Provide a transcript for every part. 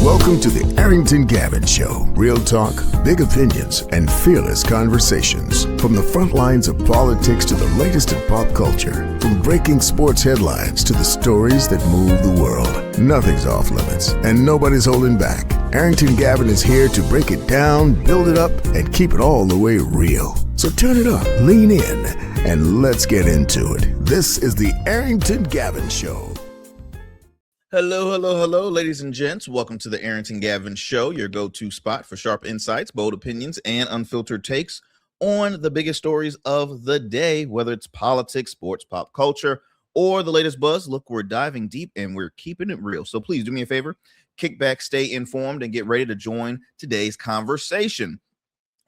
Welcome to the Arrington Gavin Show. Real talk, big opinions, and fearless conversations. From the front lines of politics to the latest in pop culture. From breaking sports headlines to the stories that move the world. Nothing's off limits, and nobody's holding back. Arrington Gavin is here to break it down, build it up, and keep it all the way real. So turn it up, lean in, and let's get into it. This is the Arrington Gavin Show. Hello, ladies and gents. Welcome to the Arrington Gavin Show, your go-to spot for sharp insights, bold opinions, and unfiltered takes on the biggest stories of the day, whether it's politics, sports, pop culture, or the latest buzz. Look, we're diving deep and we're keeping it real. So please do me a favor, kick back, stay informed, and get ready to join today's conversation.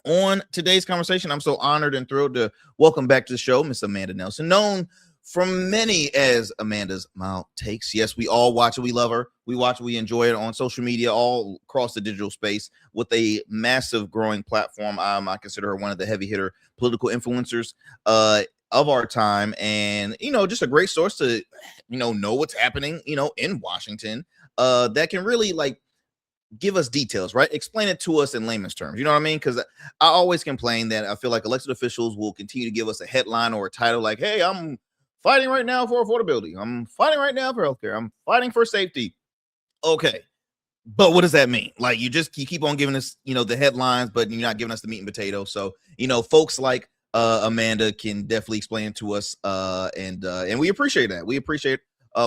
On today's conversation, I'm so honored and thrilled to welcome back to the show Miss Amanda Nelson, known from many as Amanda's Mild Takes. Yes, we all watch it. We love her. We watch it. We enjoy it on social media, all across the digital space with a massive growing platform. I consider her one of the heavy hitter political influencers of our time. And, just a great source to, know what's happening, in Washington that can really give us details, right? Explain it to us in layman's terms. You know what I mean? Because I always complain that I feel like elected officials will continue to give us a headline or a title like, hey, I'm fighting right now for affordability. I'm fighting right now for healthcare. I'm fighting for safety. Okay. But what does that mean? You keep on giving us, the headlines, but you're not giving us the meat and potatoes. So, folks like Amanda can definitely explain it to us. And we appreciate that. We appreciate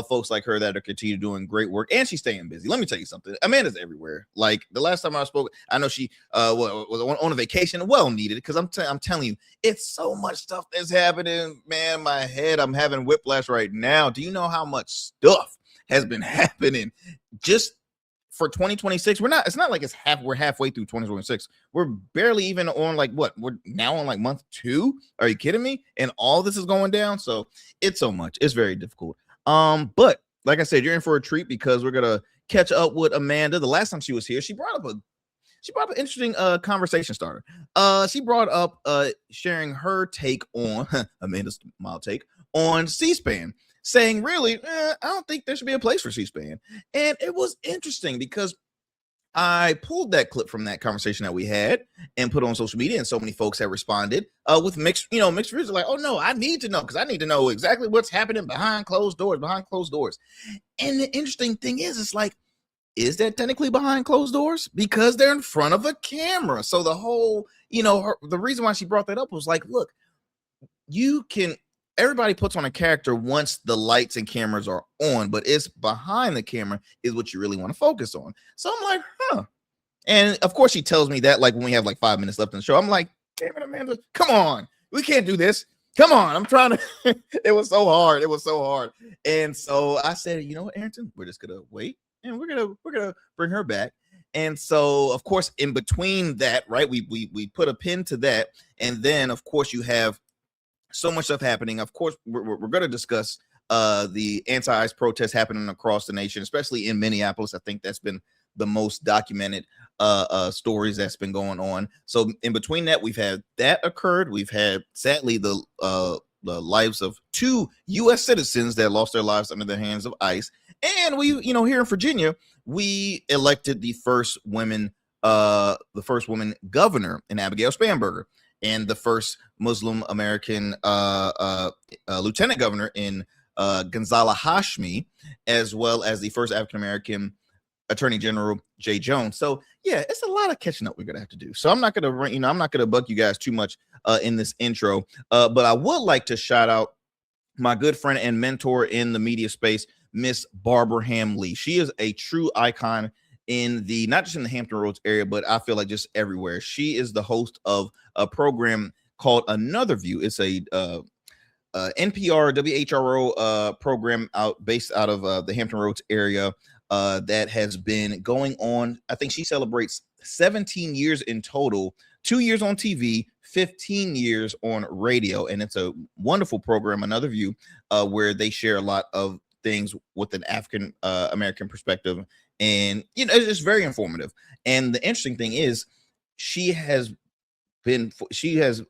folks like her that are continue doing great work, and she's staying busy. Let me tell you something. Amanda's everywhere. The last time I spoke, I know she was on a vacation, well needed, because I'm telling you, it's so much stuff that's happening, man. My head, I'm having whiplash right now. Do you know how much stuff has been happening just for 2026? It's not like we're halfway through 2026. We're barely even on we're now on month 2. Are you kidding me? And all this is going down. So it's so much. It's very difficult. But like I said, you're in for a treat because we're gonna catch up with Amanda. The last time she was here, she brought up an interesting conversation starter. She brought up sharing her take on Amanda's Mild Take on C-SPAN, saying really, I don't think there should be a place for C-SPAN. And it was interesting because I pulled that clip from that conversation that we had and put on social media, and so many folks have responded with mixed reviews. Like, oh no, I need to know, because I need to know exactly what's happening behind closed doors. And the interesting thing is, it's is that technically behind closed doors? Because they're in front of a camera. So the whole, the reason why she brought that up was look, everybody puts on a character once the lights and cameras are on, but it's behind the camera is what you really want to focus on. So I'm like, huh. And of course she tells me that when we have 5 minutes left in the show. I'm like, damn it, Amanda, come on. We can't do this. Come on. I'm trying to. It was so hard. And so I said, you know what, Arrington, we're just going to wait and we're going to bring her back. And so, of course, in between that, right, we put a pin to that. And then, of course, you have so much stuff happening. Of course, we're going to discuss the anti-ICE protests happening across the nation, especially in Minneapolis. I think that's been the most documented stories that's been going on. So in between that, we've had that occurred. We've had, sadly, the lives of 2 U.S. citizens that lost their lives under the hands of ICE. And we, here in Virginia, we elected the first woman governor in Abigail Spanberger, and the first Muslim American lieutenant governor in Gonzala Hashmi, as well as the first African American Attorney General Jay Jones. So yeah, it's a lot of catching up we're gonna have to do. So I'm not gonna bug you guys too much in this intro, but I would like to shout out my good friend and mentor in the media space, Miss Barbara Hamlee. She is a true icon in not just in the Hampton Roads area, but I feel like just everywhere. She is the host of a program called Another View. It's a NPR WHRO program based out of the Hampton Roads area that has been going on. I think she celebrates 17 years in total, 2 years on TV, 15 years on radio. And it's a wonderful program, Another View, where they share a lot of things with an African American perspective. And, it's just very informative. And the interesting thing is she has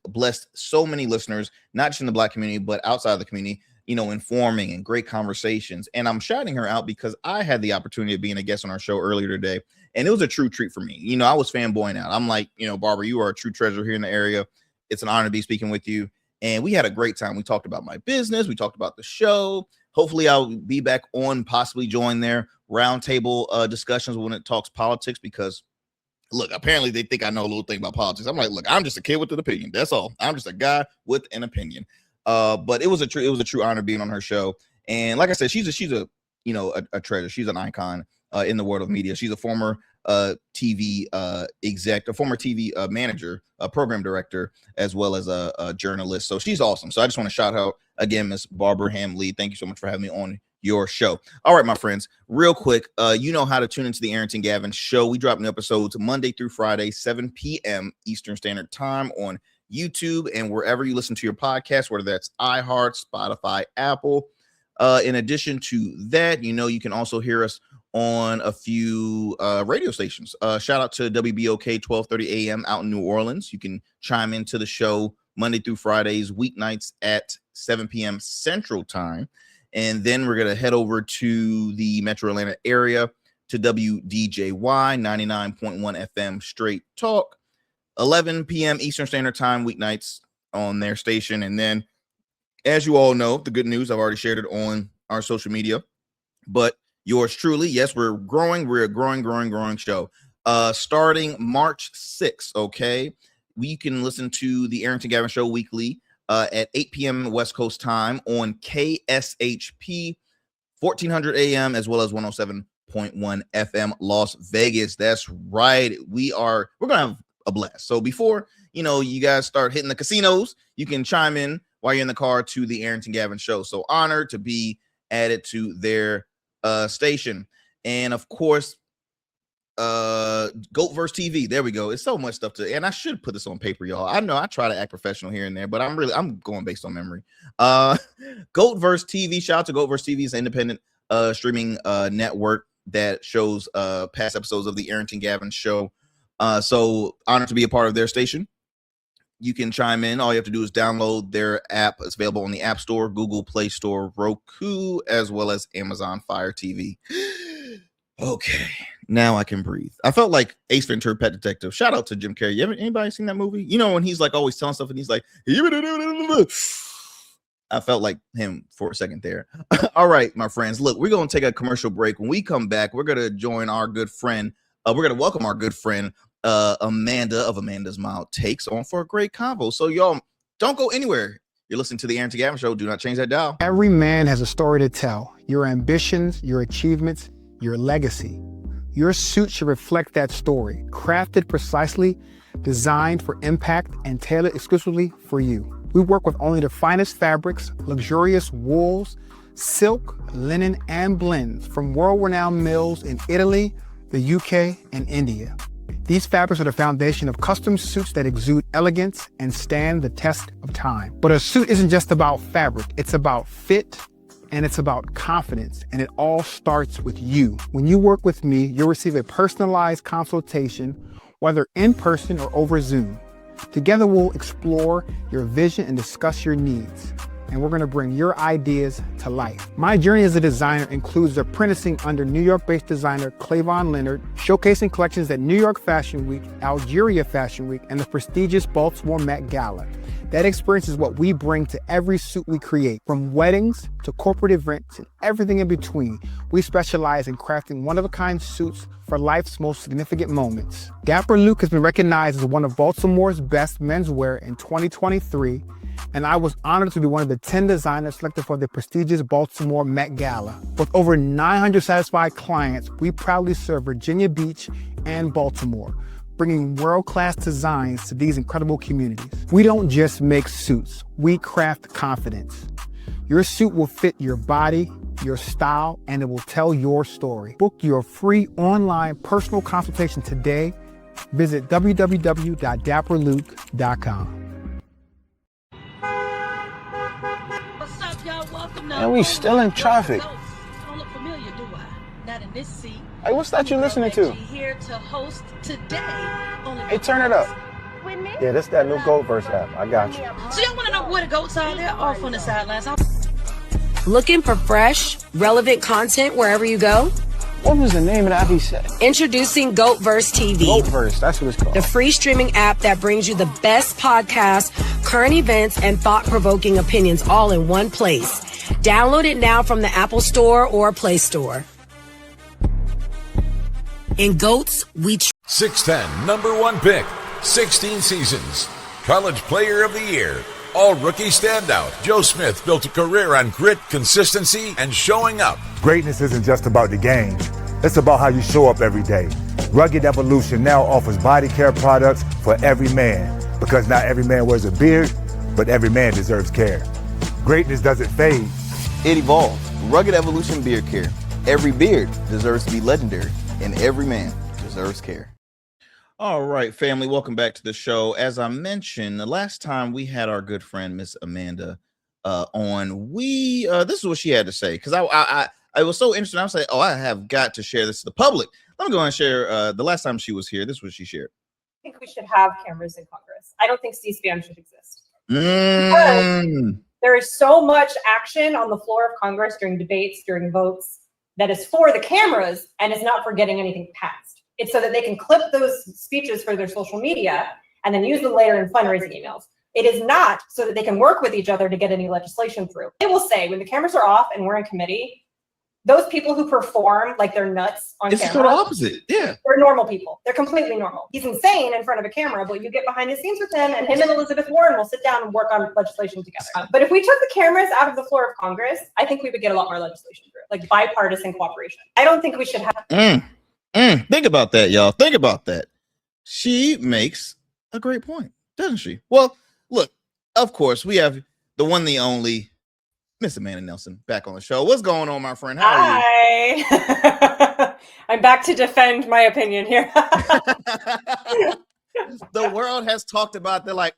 blessed so many listeners, not just in the Black community, but outside of the community, informing and great conversations. And I'm shouting her out because I had the opportunity of being a guest on our show earlier today, and it was a true treat for me. I was fanboying out. I'm like, Barbara, you are a true treasure here in the area. It's an honor to be speaking with you. And we had a great time. We talked about my business. We talked about the show. Hopefully I'll be back on, possibly join their roundtable discussions when it talks politics, because look, apparently they think I know a little thing about politics. I'm like, look, I'm just a kid with an opinion. That's all. I'm just a guy with an opinion. But it was a true honor being on her show. And like I said, she's a treasure. She's an icon in the world of media. She's a former TV exec, a former TV manager, a program director, as well as a journalist. So she's awesome. So I just want to shout out again, Miss Barbara Ham-Lee. Thank you so much for having me on your show. All right, my friends, real quick, you know how to tune into the Arrington Gavin show. We drop new episodes Monday through Friday, 7 p.m. Eastern Standard Time on YouTube and wherever you listen to your podcast, whether that's iHeart, Spotify, Apple. In addition to that, you can also hear us on a few radio stations. Shout out to WBOK 1230 a.m. out in New Orleans. You can chime into the show Monday through Fridays, weeknights at 7 p.m. Central Time. And then we're going to head over to the Metro Atlanta area to WDJY 99.1 FM Straight Talk, 11 p.m. Eastern Standard Time, weeknights on their station. And then, as you all know, the good news, I've already shared it on our social media, but yours truly, yes, we're growing. We're a growing show. Starting March 6th, okay? We can listen to the Arrington Gavin Show weekly at 8 p.m. West Coast time on KSHP 1400 AM as well as 107.1 FM Las Vegas. That's right. We're gonna have a blast. So before you guys start hitting the casinos, you can chime in while you're in the car to the Arrington Gavin Show. So honored to be added to their station. And of course, GOATverse TV. There we go. It's so much stuff and I should put this on paper, y'all. I know I try to act professional here and there, but I'm going based on memory. GOATverse TV. Shout out to GOATverse TV. It's an independent streaming network that shows past episodes of the Arrington Gavin Show. So honored to be a part of their station. You can chime in. All you have to do is download their app. It's available on the App Store, Google Play Store, Roku, as well as Amazon Fire TV. Okay, now I can breathe. I felt like Ace Ventura: Pet Detective. Shout out to Jim Carrey. Anybody seen that movie? When he's like always telling stuff and he's like, I felt like him for a second there. All right, my friends. Look, we're going to take a commercial break. When we come back, we're going to join our good friend. We're going to welcome our good friend, Amanda of Amanda's Mild Takes on for a great convo. So y'all don't go anywhere. You're listening to the Arrington Gavin Show. Do not change that dial. Every man has a story to tell. Your ambitions, your achievements, your legacy. Your suit should reflect that story, crafted precisely, designed for impact, and tailored exclusively for you. We work with only the finest fabrics, luxurious wools, silk, linen, and blends from world-renowned mills in Italy, the UK, and India. These fabrics are the foundation of custom suits that exude elegance and stand the test of time. But a suit isn't just about fabric, it's about fit, and it's about confidence, and it all starts with you. When you work with me, you'll receive a personalized consultation, whether in person or over Zoom. Together, we'll explore your vision and discuss your needs, and we're gonna bring your ideas to life. My journey as a designer includes apprenticing under New York-based designer Clavon Leonard, showcasing collections at New York Fashion Week, Algeria Fashion Week, and the prestigious Baltimore Met Gala. That experience is what we bring to every suit we create, from weddings to corporate events and everything in between. We specialize in crafting one-of-a-kind suits for life's most significant moments. Dapper Luke has been recognized as one of Baltimore's best menswear in 2023, and I was honored to be one of the 10 designers selected for the prestigious Baltimore Met Gala. With over 900 satisfied clients, we proudly serve Virginia Beach and Baltimore, bringing world-class designs to these incredible communities. We don't just make suits, we craft confidence. Your suit will fit your body, your style, and it will tell your story. Book your free online personal consultation today. Visit www.dapperluke.com. What's up, y'all? Welcome to And we still in traffic. I don't look familiar, do I? Not in this seat. Hey, what's that you listening to? Here to host today. Hey, turn it up. With me? Yeah, this that new GOATverse app. I got you. So y'all want to know where the goats are? They're off on the sidelines. Looking for fresh, relevant content wherever you go? What was the name of that he said? Introducing GoatVerse TV. GoatVerse, that's what it's called. The free streaming app that brings you the best podcasts, current events, and thought-provoking opinions all in one place. Download it now from the Apple Store or Play Store. In Goats, we 6'10", number one pick, 16 seasons, College Player of the Year, All-Rookie Standout. Joe Smith built a career on grit, consistency, and showing up. Greatness isn't just about the game. It's about how you show up every day. Rugged Evolution now offers body care products for every man, because not every man wears a beard, but every man deserves care. Greatness doesn't fade. It evolves. Rugged Evolution Beard Care. Every beard deserves to be legendary, and every man deserves care. All right, family, welcome back to the show. As I mentioned, the last time we had our good friend, Miss Amanda, on, this is what she had to say, because I was so interested. I was like, I have got to share this to the public. Let me go and share. The last time she was here, this is what she shared. I think we should have cameras in Congress. I don't think C-SPAN should exist. There is so much action on the floor of Congress during debates, during votes, that is for the cameras and is not for getting anything passed. It's so that they can clip those speeches for their social media and then use them later in fundraising emails. It is not so that they can work with each other to get any legislation through. I will say, when the cameras are off and we're in committee, those people who perform like they're nuts on camera. It's the opposite. Yeah. They're normal people. They're completely normal. He's insane in front of a camera, but you get behind the scenes with him, and him and Elizabeth Warren will sit down and work on legislation together. But if we took the cameras out of the floor of Congress, I think we would get a lot more legislation through, like bipartisan cooperation. I don't think we should have. Think about that, y'all. Think about that. She makes a great point, doesn't she? Well, look, of course, we have the one, the only Miss Amanda Nelson back on the show. What's going on, my friend? How are you? Hi. I'm back to defend my opinion here. The world has talked about, they're like,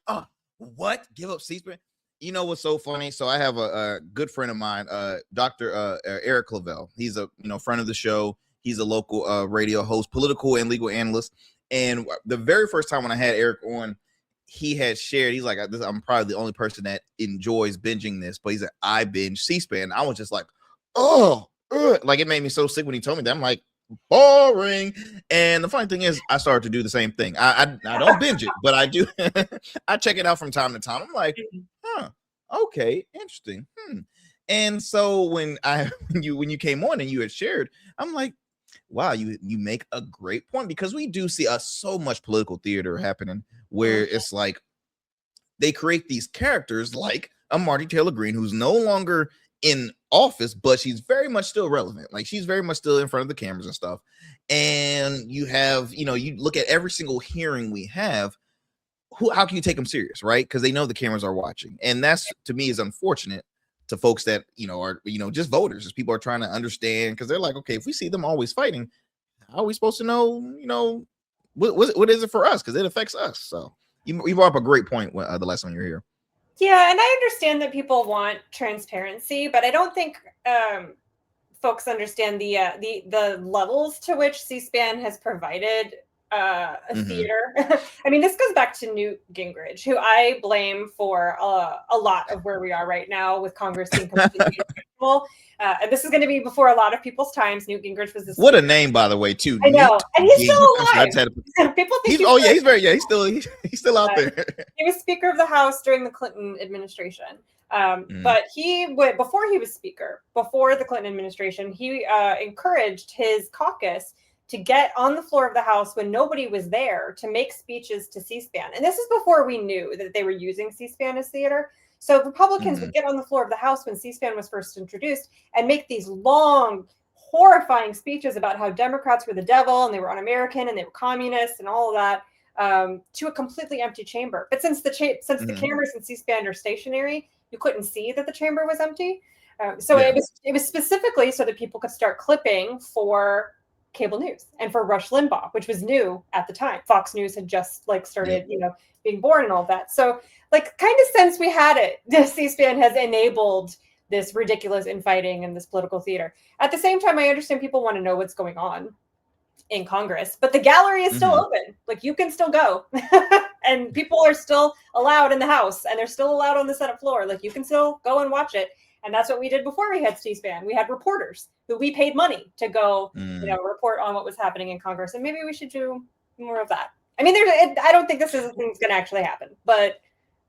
what? Give up C-SPAN? You know what's so funny? So I have a good friend of mine, Dr. Eric Clavell. He's a friend of the show. He's a local radio host, political and legal analyst. And the very first time when I had Eric on, he had shared, he's like, I'm probably the only person that enjoys binging this, but he's like, I binge C-SPAN. I was just like, like it made me so sick when he told me that. I'm like, boring. And the funny thing is, I started to do the same thing. I don't binge it, but I do. I check it out from time to time. I'm like, okay, interesting. And so when you came on and you had shared, I'm like, wow, you make a great point, because we do see so much political theater happening where it's like they create these characters like a Marjorie Taylor Greene, who's no longer in office, but she's very much still relevant. Like, she's very much still in front of the cameras and stuff. And you have, you look at every single hearing we have, how can you take them serious, right? Because they know the cameras are watching. And that's, to me, is unfortunate to folks that, are, just voters, as people are trying to understand, because they're like, okay, if we see them always fighting, how are we supposed to know, what is it for us? Because it affects us. So you brought up a great point the last time you were here. Yeah, and I understand that people want transparency, but I don't think folks understand the levels to which C-SPAN has provided a theater. I mean, this goes back to Newt Gingrich, who I blame for a lot of where we are right now with Congress being completely irresponsible. And this is going to be before a lot of people's times. Newt Gingrich was this. What a name, by the way, too. I know, and he's still alive. People think he's still out there. He was Speaker of the House during the Clinton administration. But before he was Speaker, before the Clinton administration, he encouraged his caucus to get on the floor of the House when nobody was there to make speeches to C-SPAN. And this is before we knew that they were using C-SPAN as theater. So Republicans would get on the floor of the House when C-SPAN was first introduced and make these long, horrifying speeches about how Democrats were the devil and they were un-American and they were communists and all of that, to a completely empty chamber. But since the cameras in C-SPAN are stationary, you couldn't see that the chamber was empty. It was specifically so that people could start clipping for cable news and for Rush Limbaugh, which was new at the time. Fox News had just started, being born and all that. So kind of since we had it, the C-SPAN has enabled this ridiculous infighting and this political theater. At the same time, I understand people want to know what's going on in Congress, but the gallery is still open. You can still go and people are still allowed in the House and they're still allowed on the Senate floor. You can still go and watch it. And that's what we did before we had C-SPAN. We had reporters who we paid money to go, report on what was happening in Congress. And maybe we should do more of that. I mean, I don't think this is going to actually happen, but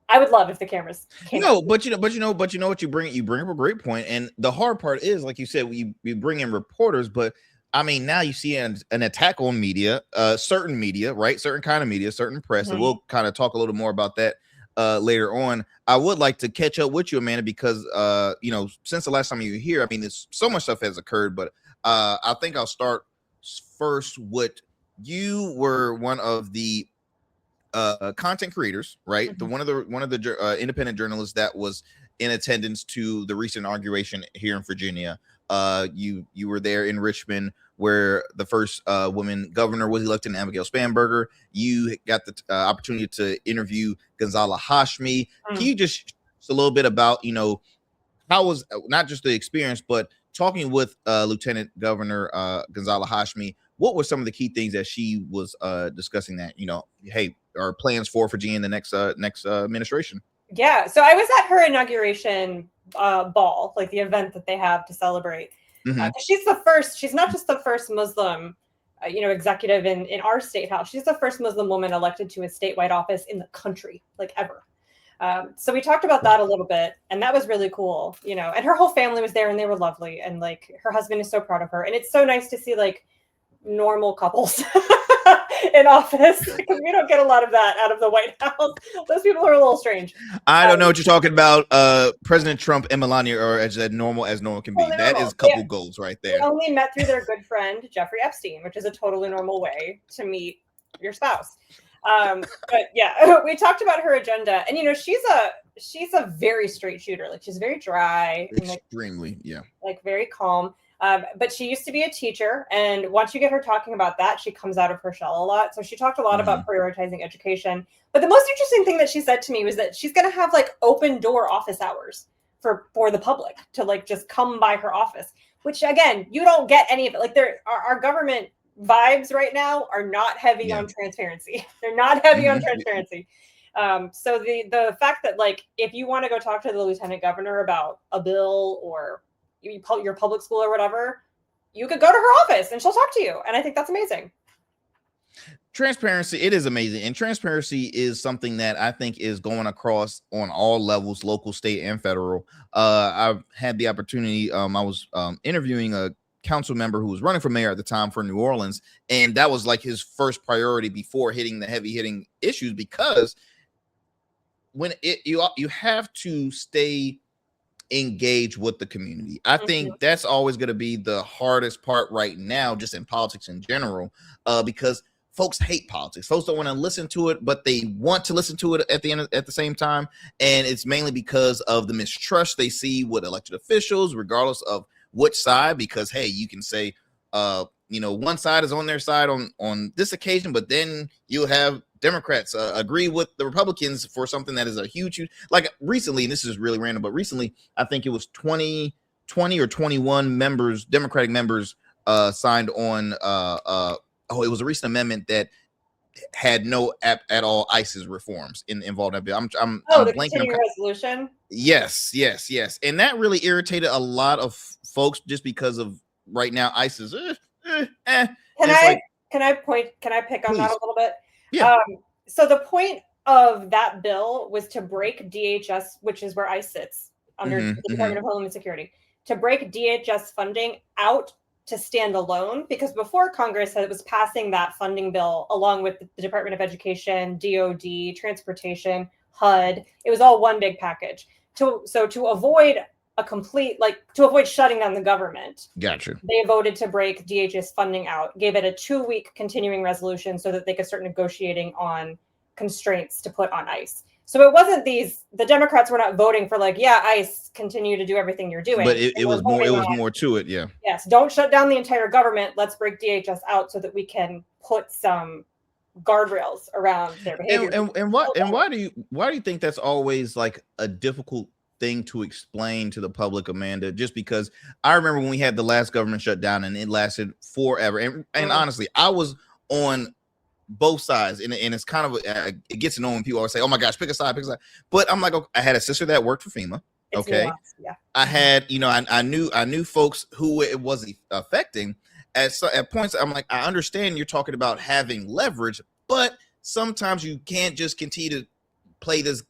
I would love if the cameras came out. But you know what you bring up a great point. And the hard part is, like you said, we bring in reporters, but I mean, now you see an attack on media, certain media, right? Certain kind of media, certain press. And we'll kind of talk a little more about that later on. I would like to catch up with you, Amanda, because since the last time you were here, I mean, there's so much stuff has occurred, but I think I'll start first with you were one of the content creators, right? One of the independent journalists that was in attendance to the recent inauguration here in Virginia. You were there in Richmond, where the first woman governor was elected, Abigail Spanberger. You got the opportunity to interview Gonzala Hashmi. Can you just a little bit about how was not just the experience, but talking with Lieutenant Governor Gonzala Hashmi? What were some of the key things that she was discussing that hey, our plans for Virginia in the next administration? Yeah, so I was at her inauguration ball, like the event that they have to celebrate. She's not just the first Muslim executive in our state house. She's the first Muslim woman elected to a statewide office in the country, like ever. So we talked about that a little bit, and that was really cool, and her whole family was there and they were lovely, and like her husband is so proud of her, and it's so nice to see like normal couples in office, because we don't get a lot of that out of the White House. Those people are a little strange. I don't know what you're talking about. President Trump and Melania are as normal can be. Well, that is couple goals right there. They only met through their good friend Jeffrey Epstein, which is a totally normal way to meet your spouse. But yeah, we talked about her agenda, and she's a very straight shooter. Like, she's very dry, extremely, like very calm. But she used to be a teacher, and once you get her talking about that, she comes out of her shell a lot. So she talked a lot about prioritizing education. But the most interesting thing that she said to me was that she's going to have like open door office hours for the public to like just come by her office, which again, you don't get any of it. Like, our government vibes right now are not heavy on transparency. They're not heavy on transparency. So the fact that like, if you want to go talk to the lieutenant governor about a bill or your public school or whatever, you could go to her office and she'll talk to you. And I think that's amazing. Transparency, it is amazing. And transparency is something that I think is going across on all levels, local, state, and federal. I've had the opportunity. I was interviewing a council member who was running for mayor at the time for New Orleans. And that was like his first priority before hitting the heavy hitting issues, because when you have to stay engage with the community. I think that's always going to be the hardest part right now, just in politics in general, because folks hate politics. Folks don't want to listen to it, but they want to listen to it at the same time. And it's mainly because of the mistrust they see with elected officials, regardless of which side, because, hey, you can say, one side is on their side on this occasion, but then you'll have Democrats agree with the Republicans for something that is a huge, like recently, and this is really random, but recently, I think it was 20 or 21 members, Democratic members signed on, it was a recent amendment that had no at all ISIS reforms involved in that bill. I'm the blanking continuing resolution? Yes. And that really irritated a lot of folks just because of right now ISIS. Can I pick on that a little bit? Yeah. So the point of that bill was to break DHS, which is where ICE sits under the Department of Homeland Security, to break DHS funding out to stand alone, because before Congress was passing that funding bill along with the Department of Education, DOD, Transportation, HUD, it was all one big package. To avoid avoid shutting down the government. Gotcha. They voted to break DHS funding out, gave it a 2-week continuing resolution so that they could start negotiating on constraints to put on ICE. So it wasn't the Democrats were not voting for ICE, continue to do everything you're doing. But it was more to it. Yeah. Yes. Don't shut down the entire government. Let's break DHS out so that we can put some guardrails around their behavior. And why do you think that's always like a difficult thing to explain to the public, Amanda? Just because I remember when we had the last government shutdown and it lasted forever, and honestly, I was on both sides, and it's kind of it gets annoying when people always say, "Oh my gosh, pick a side." But I'm like, okay, I had a sister that worked for FEMA, It's Okay. nuanced, yeah. I had, I knew folks who it was affecting at points. I'm like, I understand you're talking about having leverage, but sometimes you can't just continue to play this,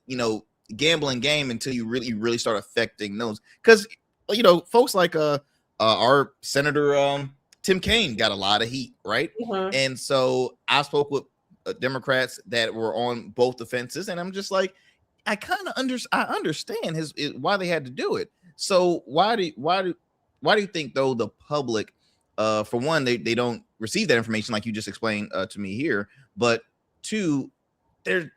gambling game until you really start affecting those. Because, folks like our Senator Tim Kaine got a lot of heat, right? Mhm. And so I spoke with Democrats that were on both the fences, and I'm just like, I kind of understand why they had to do it. So why do you think though the public, for one, they don't receive that information like you just explained to me here, but two, they're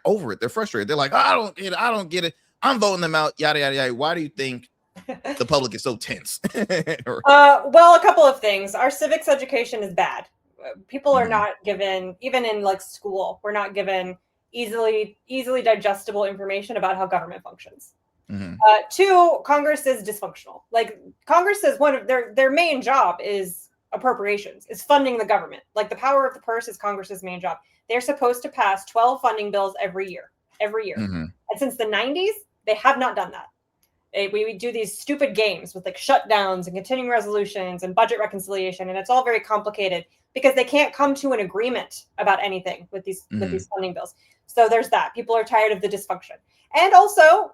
over it. They're frustrated. They're like, I don't get it. I'm voting them out. Yada yada yada. Why do you think the public is so tense? Well, a couple of things. Our civics education is bad. People are not given, even in like school, we're not given easily digestible information about how government functions. Two, Congress is dysfunctional. Like Congress is one of their main job is appropriations, is funding the government. Like the power of the purse is Congress's main job. They're supposed to pass 12 funding bills every year. And since the 90s, they have not done that. We do these stupid games with like shutdowns and continuing resolutions and budget reconciliation, and it's all very complicated because they can't come to an agreement about anything with these funding bills. So there's that. People are tired of the dysfunction. And also,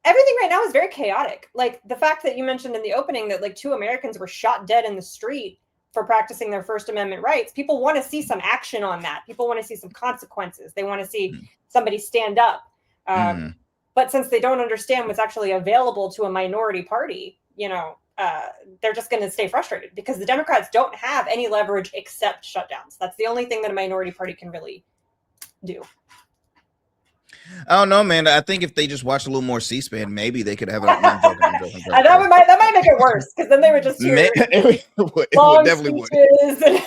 everything right now is very chaotic. Like the fact that you mentioned in the opening that like 2 Americans were shot dead in the street for practicing their First Amendment rights. People want to see some action on that. People want to see some consequences. They want to see somebody stand up. But since they don't understand what's actually available to a minority party, they're just going to stay frustrated because the Democrats don't have any leverage except shutdowns. That's the only thing that a minority party can really do. I don't know, man. I think if they just watch a little more C-SPAN, maybe they could have it. I'm joking. That might make it worse because then they would just hear it would definitely speeches would.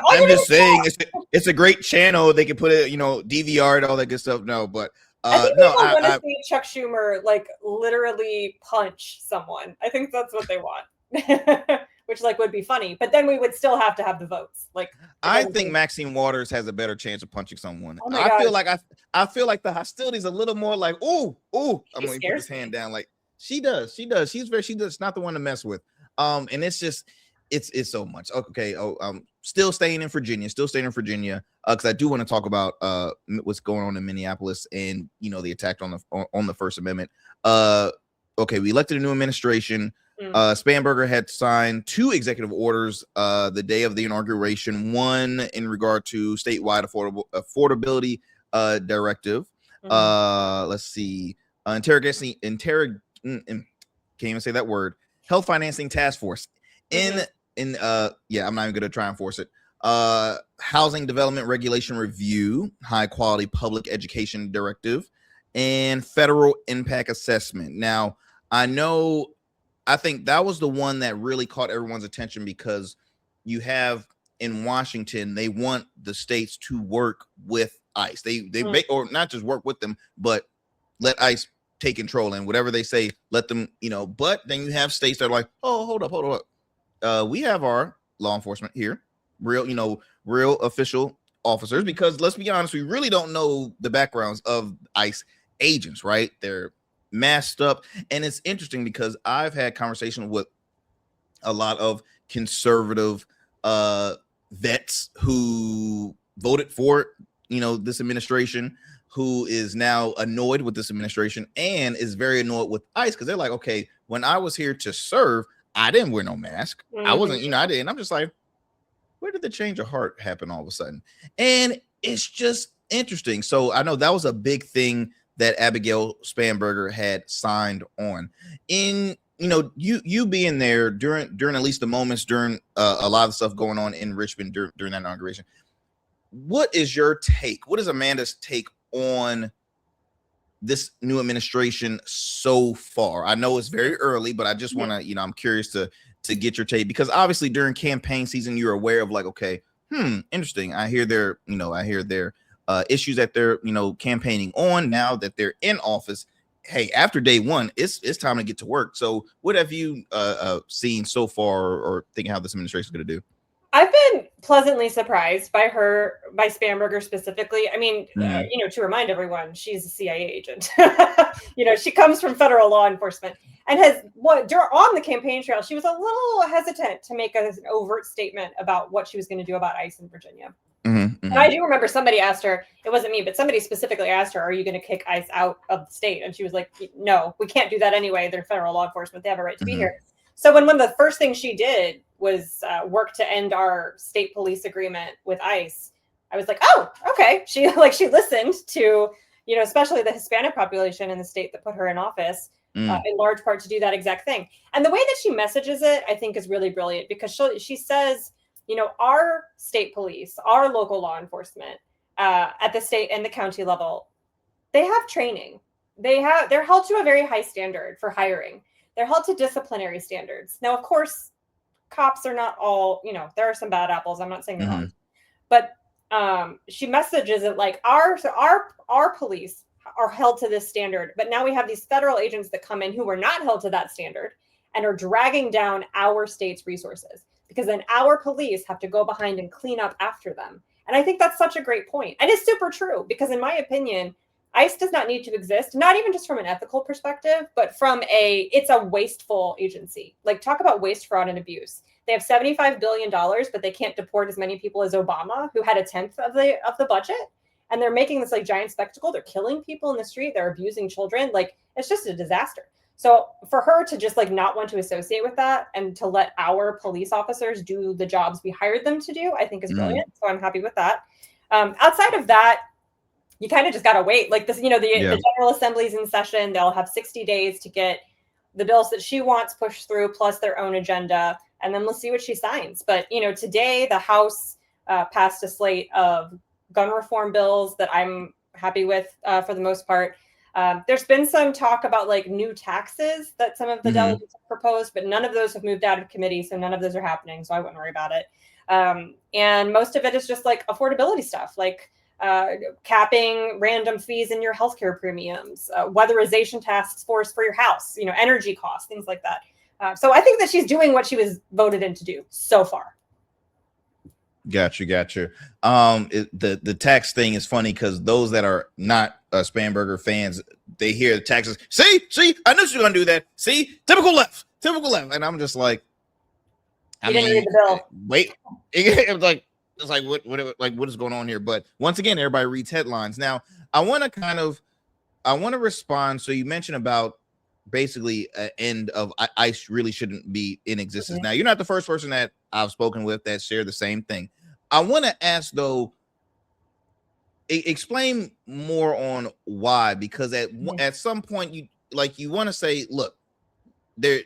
I'm just saying it's a great channel. They can put it, DVR and all that good stuff. No, but I think people want to see Chuck Schumer like literally punch someone. I think that's what they want. Which like would be funny, but then we would still have to have the votes. Like I think Maxine Waters has a better chance of punching someone. Oh my I God. feel like the hostility is a little more like, ooh, I'm gonna put his hand down. Like she does. She's not the one to mess with. And it's just it's so much. Okay. Still staying in Virginia, because I do want to talk about what's going on in Minneapolis and the attack on the First Amendment. Okay, we elected a new administration. Spanberger had signed 2 executive orders the day of the inauguration. One in regard to statewide affordability directive. Let's see, can't even say that word. Health financing task force. I'm not even gonna try and force it. Housing development regulation review, high quality public education directive, and federal impact assessment. Now, I think that was the one that really caught everyone's attention because you have in Washington, they want the states to work with ICE. They or not just work with them, but let ICE take control, and whatever they say, let them, but then you have states that are like, oh, hold up. We have our law enforcement here, real official officers, because let's be honest, we really don't know the backgrounds of ICE agents, right? They're masked up. And it's interesting because I've had conversations with a lot of conservative vets who voted for this administration, who is now annoyed with this administration and is very annoyed with ICE because they're like, okay, when I was here to serve, I didn't wear no mask. I wasn't, I didn't. I'm just like, where did the change of heart happen all of a sudden? And it's just interesting. So I know that was a big thing that Abigail Spanberger had signed on. In you being there during at least the moments during a lot of stuff going on in Richmond during that inauguration, what is your take? What is Amanda's take on this new administration so far? I know it's very early, but I just want to, I'm curious to get your take, because obviously during campaign season, you're aware of like, okay, interesting. I hear their issues that they're, campaigning on now that they're in office. Hey, after day one, it's time to get to work. So what have you seen so far or thinking how this administration is going to do? I've been pleasantly surprised by Spanberger specifically. I mean, to remind everyone, she's a CIA agent. She comes from federal law enforcement and on the campaign trail, she was a little hesitant to make an overt statement about what she was going to do about ICE in Virginia. And I do remember somebody asked her, it wasn't me, but somebody specifically asked her, are you going to kick ICE out of the state? And she was like, no, we can't do that anyway. They're federal law enforcement. They have a right to be here. So when one of the first things she did was work to end our state police agreement with ICE, I was like, oh, okay. She listened to, especially the Hispanic population in the state that put her in office, in large part to do that exact thing. And the way that she messages it, I think, is really brilliant because she says, our state police, our local law enforcement at the state and the county level, they have training. They're held to a very high standard for hiring. They're held to disciplinary standards. Now, of course, cops are not all, there are some bad apples. I'm not saying they're wrong, but she messages it like our police are held to this standard, but now we have these federal agents that come in who are not held to that standard and are dragging down our state's resources because then our police have to go behind and clean up after them. And I think that's such a great point. And it's super true because in my opinion, ICE does not need to exist, not even just from an ethical perspective, but it's a wasteful agency. Like talk about waste, fraud, and abuse. They have $75 billion, but they can't deport as many people as Obama, who had a tenth of the budget. And they're making this like giant spectacle. They're killing people in the street. They're abusing children. Like it's just a disaster. So for her to just like not want to associate with that and to let our police officers do the jobs we hired them to do, I think is brilliant. So I'm happy with that. Outside of that, you kind of just got to wait. Like this, the General Assembly's in session. They'll have 60 days to get the bills that she wants pushed through, plus their own agenda. And then we'll see what she signs. But, today the House passed a slate of gun reform bills that I'm happy with for the most part. There's been some talk about like new taxes that some of the delegates have proposed, but none of those have moved out of committee. So none of those are happening. So I wouldn't worry about it. And most of it is just like affordability stuff, like capping random fees in your healthcare premiums, weatherization task force for your house, energy costs, things like that. So I think that she's doing what she was voted in to do so far. Gotcha. The tax thing is funny because those that are not Spanberger fans, they hear the taxes. See, I knew she was gonna do that. See, typical left, and I'm just like, you didn't read the bill. Wait, it's like what is going on here? But once again, everybody reads headlines. Now, I want to respond. So you mentioned about basically an end of ICE really shouldn't be in existence. Now, you're not the first person that I've spoken with that share the same thing. I want to ask though, explain more on why, because at some point you want to say, look, there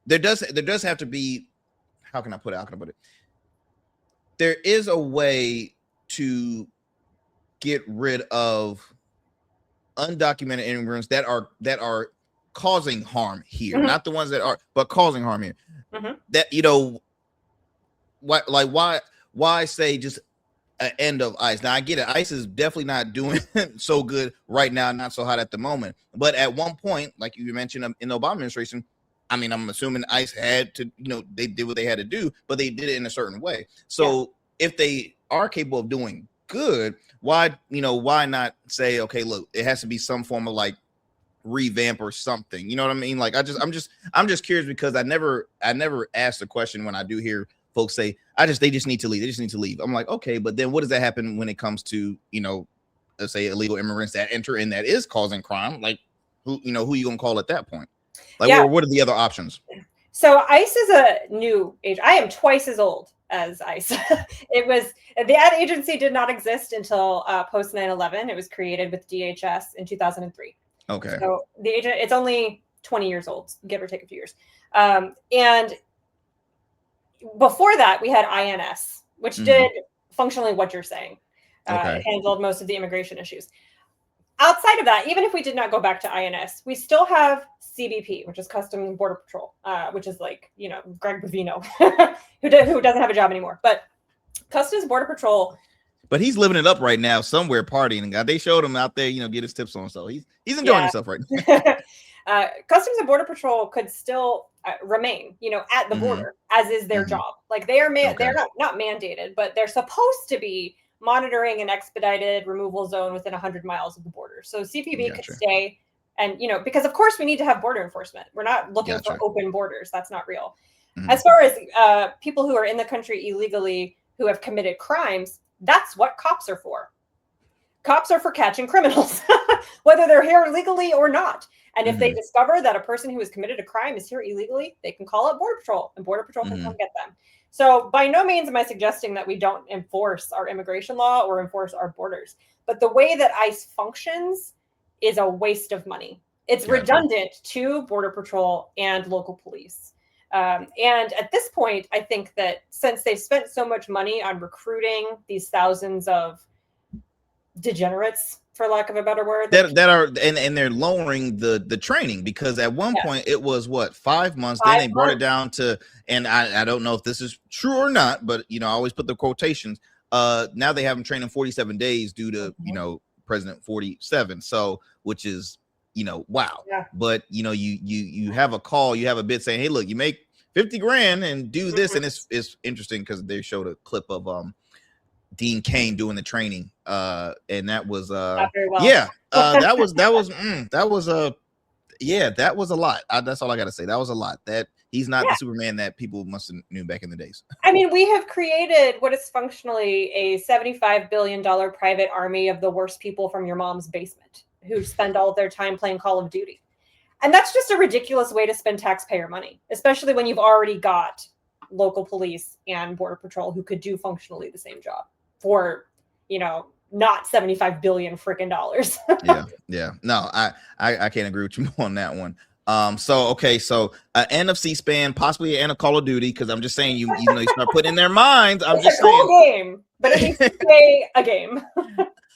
does have to be, how can I put it? There is a way to get rid of undocumented immigrants that are causing harm here, not the ones that are, but causing harm here. That why say just an end of ICE? Now I get it. ICE is definitely not doing so good right now, not so hot at the moment. But at one point, like you mentioned in the Obama administration, I mean, I'm assuming ICE had to, they did what they had to do, but they did it in a certain way. So if they are capable of doing good, why not say, okay, look, it has to be some form of like revamp or something. You know what I mean? Like I'm just curious because I never asked the question when I do hear folks say, they just need to leave. They just need to leave. I'm like, okay, but then what does that happen when it comes to, let's say illegal immigrants that enter in that is causing crime? Like who you gonna call at that point? Like, what are the other options? So ICE is a new age. I am twice as old as ICE. The ad agency did not exist until post 9/11. It was created with DHS in 2003. Okay. So the agent, it's only 20 years old, give or take a few years. And before that, we had INS, which did functionally what you're saying. It handled most of the immigration issues. Outside of that, even if we did not go back to INS, we still have CBP, which is Customs and Border Patrol, which is like, Greg Bovino, who doesn't have a job anymore. But Customs Border Patrol. But he's living it up right now, somewhere partying. They showed him out there, get his tips on. So he's enjoying himself right now. Customs and Border Patrol could still remain, at the border, as is their job. Like they're not mandated, but they're supposed to be monitoring an expedited removal zone within 100 miles of the border. So CPB could stay, and because of course we need to have border enforcement. We're not looking for open borders. That's not real. As far as people who are in the country illegally who have committed crimes, that's what cops are for. Cops are for catching criminals, whether they're here legally or not. And if they discover that a person who has committed a crime is here illegally, they can call up Border Patrol, and Border Patrol can come get them. So by no means am I suggesting that we don't enforce our immigration law or enforce our borders. But the way that ICE functions is a waste of money. It's redundant to Border Patrol and local police. And at this point, I think that since they've spent so much money on recruiting these thousands of degenerates, for lack of a better word, that are and they're lowering the training, because at one point it was 5 months, then they brought it down to, and I don't know if this is true or not, but I always put the quotations, now they have them trained in 47 days due to President 47, so which is wow. But you have a call, you have a bid saying, hey, look, you make 50 grand and do this, and it's interesting because they showed a clip of Dean Cain doing the training, and that was that was a lot. That's all I gotta say. That was a lot. That he's not the Superman that people must have knew back in the days. I mean, we have created what is functionally a $75 billion private army of the worst people from your mom's basement who spend all of their time playing Call of Duty. And that's just a ridiculous way to spend taxpayer money, especially when you've already got local police and Border Patrol who could do functionally the same job for, not $75 billion freaking dollars. No, I can't agree with you more on that one. So end of C-SPAN, possibly an end of Call of Duty, because I'm just saying you start putting in their minds. I'm just saying, cool game, but it needs to stay a game.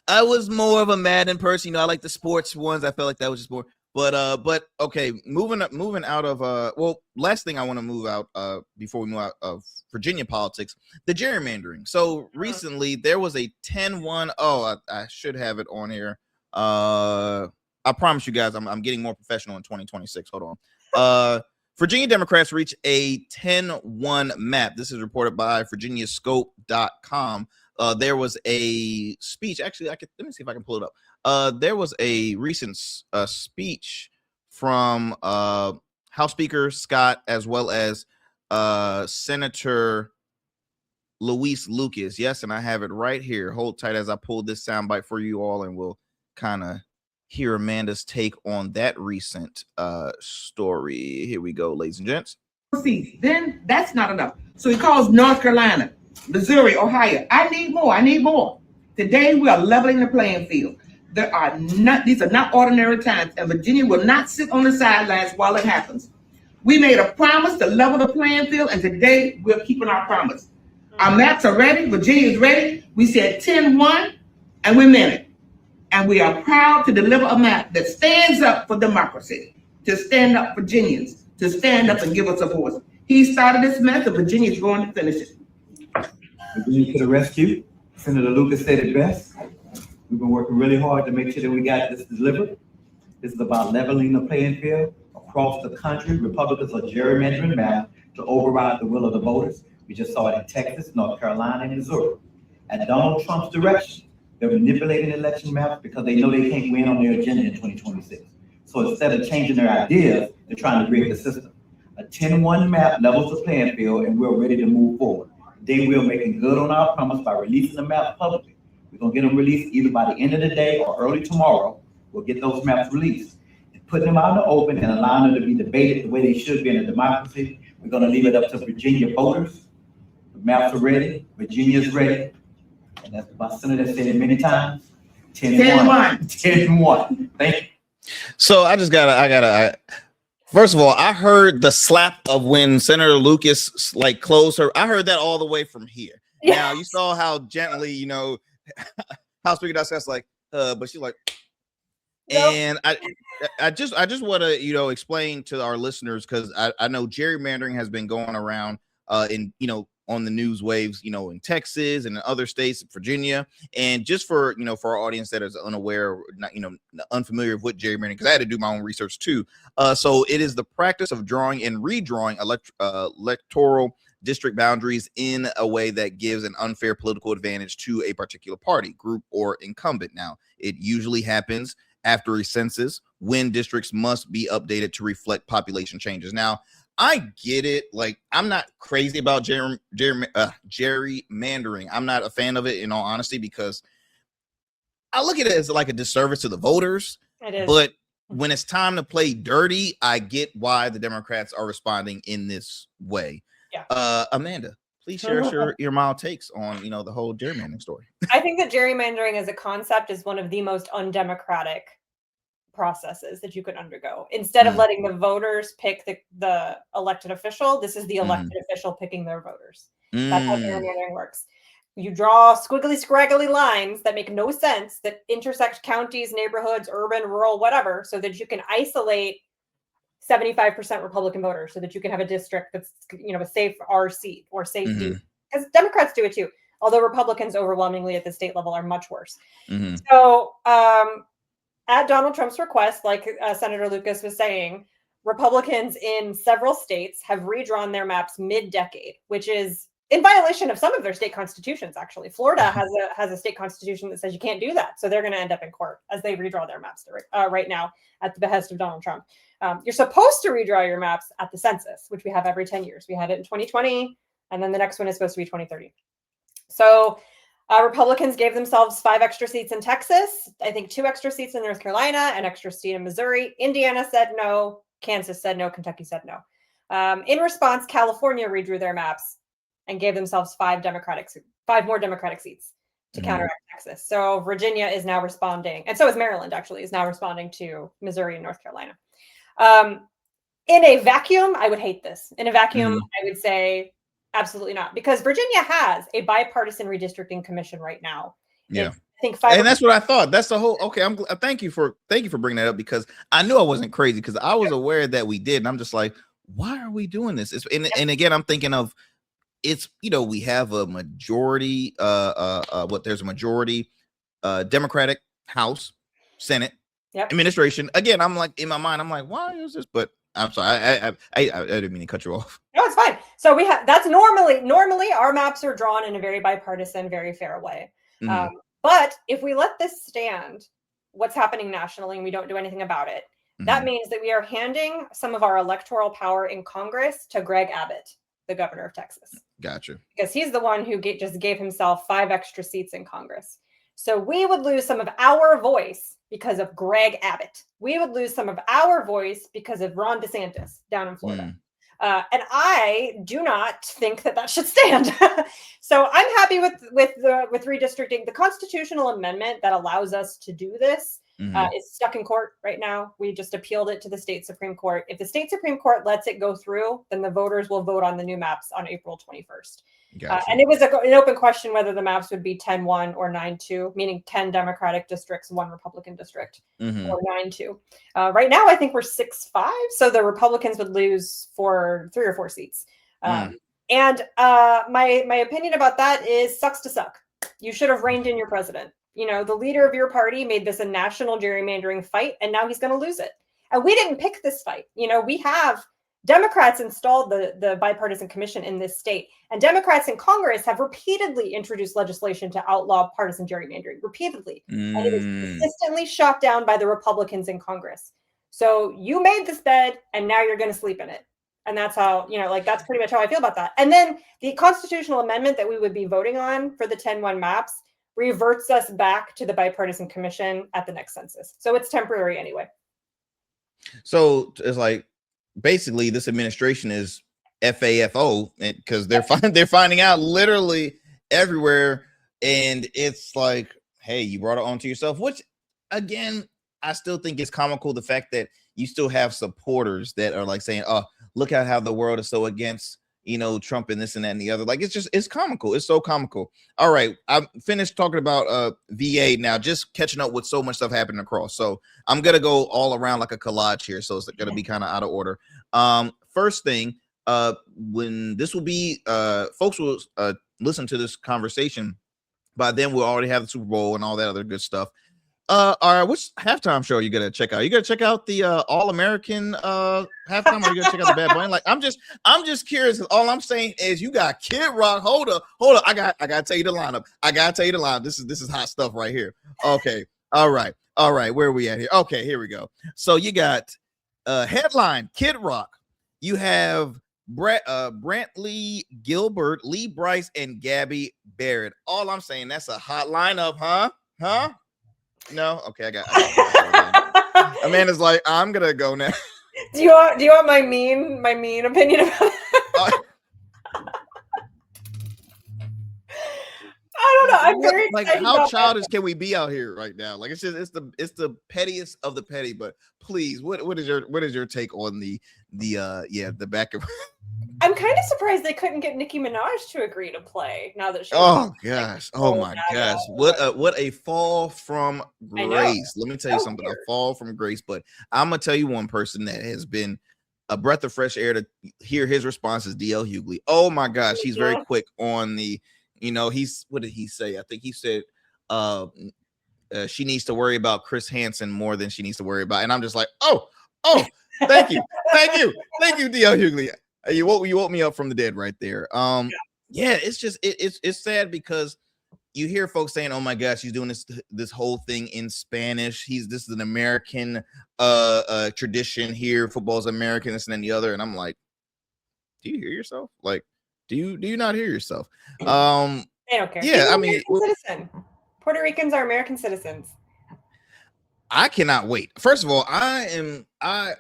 I was more of a Madden person. I like the sports ones. I felt like that was just more. But okay, moving out of last thing I want to move out before we move out of Virginia politics, the gerrymandering. So recently there was a 10-1. I should have it on here. I promise you guys, I'm getting more professional in 2026. Hold on. Virginia Democrats reached a 10-1 map. This is reported by virginiascope.com. There was a speech. Actually, let me see if I can pull it up. There was a recent speech from House Speaker Scott, as well as Senator Luis Lucas. Yes, and I have it right here. Hold tight as I pull this soundbite for you all, and we'll kind of hear Amanda's take on that recent story. Here we go, ladies and gents. Then that's not enough. So he calls North Carolina, Missouri, Ohio. I need more. Today we are leveling the playing field. These are not ordinary times, and Virginia will not sit on the sidelines while it happens. We made a promise to level the playing field, and today we're keeping our promise. Our maps are ready. Virginia is ready. We said 10-1, and we meant it. And we are proud to deliver a map that stands up for democracy, to stand up for Virginians, to stand up and give us a voice. He started this mess, and Virginia is going to finish it. Virginia to the rescue. Senator Lucas said it best. We've been working really hard to make sure that we got this delivered. This is about leveling the playing field across the country. Republicans are gerrymandering maps to override the will of the voters. We just saw it in Texas, North Carolina, and Missouri. At Donald Trump's direction, they're manipulating election maps because they know they can't win on their agenda in 2026. So instead of changing their ideas, they're trying to break the system. A 10-1 map levels the playing field, and we're ready to move forward. Today, we're making good on our promise by releasing the maps publicly. We're going to get them released either by the end of the day or early tomorrow. We'll get those maps released. And putting them out in the open and allowing them to be debated the way they should be in a democracy. We're going to leave it up to Virginia voters. The maps are ready. Virginia's ready. And that's my senator said it many times. 10-1. 10-1. Thank you. So I gotta first of all, I heard the slap of when Senator Lucas closed her. I heard that all the way from here. Yes. Now you saw how gently, House Speaker does that's but she's like, nope. And I just want to, explain to our listeners, because I know gerrymandering has been going around in, on the news waves, in Texas and in other states, Virginia. And just for, for our audience that is unaware, or not, unfamiliar with gerrymandering, because I had to do my own research too. So it is the practice of drawing and redrawing electoral district boundaries in a way that gives an unfair political advantage to a particular party, group, or incumbent. Now, it usually happens after a census when districts must be updated to reflect population changes. Now, I get it. Like, I'm not crazy about gerrymandering. I'm not a fan of it, in all honesty, because I look at it as like a disservice to the voters. It is. But when it's time to play dirty, I get why the Democrats are responding in this way. Yeah. Amanda, please share us your mild takes on, the whole gerrymandering story. I think that gerrymandering as a concept is one of the most undemocratic processes that you could undergo. Instead of letting the voters pick the elected official, this is the elected official picking their voters. That's how gerrymandering works. You draw squiggly, scraggly lines that make no sense, that intersect counties, neighborhoods, urban, rural, whatever, so that you can isolate 75% Republican voters, so that you can have a district that's, a safe R seat or safe D. Because Democrats do it too, although Republicans overwhelmingly at the state level are much worse. So, at Donald Trump's request, like Senator Lucas was saying, Republicans in several states have redrawn their maps mid-decade, which is in violation of some of their state constitutions, actually. Florida has a state constitution that says you can't do that. So they're going to end up in court as they redraw their maps right now at the behest of Donald Trump. You're supposed to redraw your maps at the census, which we have every 10 years. We had it in 2020, and then the next one is supposed to be 2030. So Republicans gave themselves 5 extra seats in Texas, I think 2 extra seats in North Carolina, an extra seat in Missouri. Indiana said no. Kansas said no. Kentucky said no. In response, California redrew their maps and gave themselves 5 more Democratic seats to counteract Texas. So Virginia is now responding, and so is Maryland, actually, is now responding to Missouri and North Carolina. In a vacuum, I would hate this. In a vacuum, I would say absolutely not, because Virginia has a bipartisan redistricting commission right now. Yeah, I think 5. And that's what I thought. That's the whole. Okay, thank you for bringing that up, because I knew I wasn't crazy, because I was aware that we did, and I'm just like, why are we doing this? And again, I'm thinking of it's we have a majority. There's a majority Democratic House, Senate, administration. Again, I'm like, in my mind, I'm like, why is this? But I'm sorry, I didn't mean to cut you off. No, it's fine. So we have that's normally our maps are drawn in a very bipartisan, very fair way. But if we let this stand, what's happening nationally, and we don't do anything about it, that means that we are handing some of our electoral power in Congress to Greg Abbott, the governor of Texas. Gotcha. Because he's the one who just gave himself 5 extra seats in Congress. So we would lose some of our voice because of Greg Abbott. We would lose some of our voice because of Ron DeSantis down in Florida. And I do not think that should stand. So I'm happy with redistricting. The constitutional amendment that allows us to do this is stuck in court right now. We just appealed it to the state Supreme Court. If the state Supreme Court lets it go through, then the voters will vote on the new maps on April 21st. Gotcha. And it was an open question whether the maps would be 10-1 or 9-2, meaning 10 Democratic districts, 1 Republican district, or 9-2. Right now, I think we're 6-5, so the Republicans would lose for 3 or 4 seats. And my opinion about that is sucks to suck. You should have reined in your president. The leader of your party made this a national gerrymandering fight, and now he's going to lose it. And we didn't pick this fight. We have Democrats installed the bipartisan commission in this state, and Democrats in Congress have repeatedly introduced legislation to outlaw partisan gerrymandering, repeatedly. And it is consistently shot down by the Republicans in Congress. So you made this bed, and now you're going to sleep in it. And that's how, that's pretty much how I feel about that. And then the constitutional amendment that we would be voting on for the 10-1 maps reverts us back to the bipartisan commission at the next census. So it's temporary anyway. So it's like, basically this administration is FAFO, because they're finding out literally everywhere. And it's like, hey, you brought it on to yourself, which again, I still think it's comical. The fact that you still have supporters that are like saying, oh, look at how the world is so against, Trump and this and that and the other. Like, it's comical. It's so comical. All right. I'm finished talking about VA now, just catching up with so much stuff happening across. So I'm going to go all around like a collage here. So it's going to be kind of out of order. First thing, when this will be, folks will listen to this conversation. By then, we'll already have the Super Bowl and all that other good stuff. All right, which halftime show are you gonna check out? You gonna check out the All American halftime, or you gonna check out the Bad Bunny? Like, I'm just curious. All I'm saying is, you got Kid Rock. Hold up. I gotta tell you the lineup. This is hot stuff right here. Okay, all right. Where are we at here? Okay, here we go. So you got headline Kid Rock. You have Brantley Gilbert, Lee Bryce, and Gabby Barrett. All I'm saying, that's a hot lineup, huh? No, okay, I got Amanda's like, I'm gonna go now. Do you want my mean opinion about it? I don't know. I'm very like, how childish can we be out here right now? Like, it's the pettiest of the petty. But please, what is your take on the back of? I'm kind of surprised they couldn't get Nicki Minaj to agree to play now that she's. Oh gosh! Oh my gosh! What a fall from grace! Let me tell you something. Weird. A fall from grace. But I'm gonna tell you one person that has been a breath of fresh air to hear his response is DL Hughley. Oh my gosh, he's very quick on the. What did he say? I think he said she needs to worry about Chris Hansen more than she needs to worry about. And I'm just like, oh, thank you, DL Hughley. You woke me up from the dead right there. It's just it's sad because you hear folks saying, "Oh my gosh, he's doing this whole thing in Spanish. This is an American tradition here. Football's American, this and then the other." And I'm like, do you hear yourself? Like, do you not hear yourself? They don't care. Yeah, I mean, citizen. Puerto Ricans are American citizens. I cannot wait. First of all, I